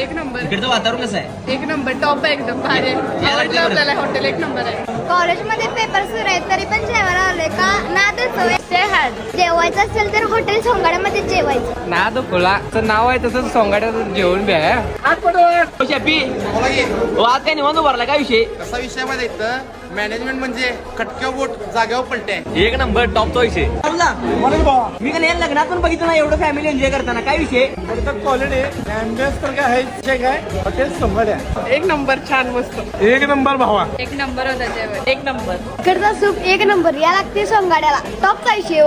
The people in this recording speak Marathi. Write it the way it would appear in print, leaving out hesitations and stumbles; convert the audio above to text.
एक नंबर. इकडचं वातावरण कसं आहे? एक नंबर टॉप आहे एकदम भारी. आवडलं आपल्याला हॉटेल एक नंबर आहे. कॉलेजमध्ये पेपर सुरू आहेत तरी पण जेवायला आलोय का नादच जेवायचं असेल तर हॉटेल सोंगाड्यामध्ये जेवायचं. ना तो खुला तर नाव आहे तसंच सोंगाड्याचं जेवण बी आहे. आज काय निवांत भरला काय विषय? कसा विषय मध्ये इथं मॅनेजमेंट म्हणजे खटक्या बोट जाग्यावर पलटे. एक नंबर टॉपचा विषय. मी का नाही लग्नात पण बघितलं ना एवढं फॅमिली एन्जॉय करताना. काय विषय? क्वालिटी अँबियन्स तर काय आहे काय हॉटेल सोंगाड्या एक नंबर छान मस्त. एक नंबर भावा. एक नंबर होता जेवण. एक नंबर. इकडचा सूप एक नंबर या लागते सोंगाड्याला टॉपचा विषय.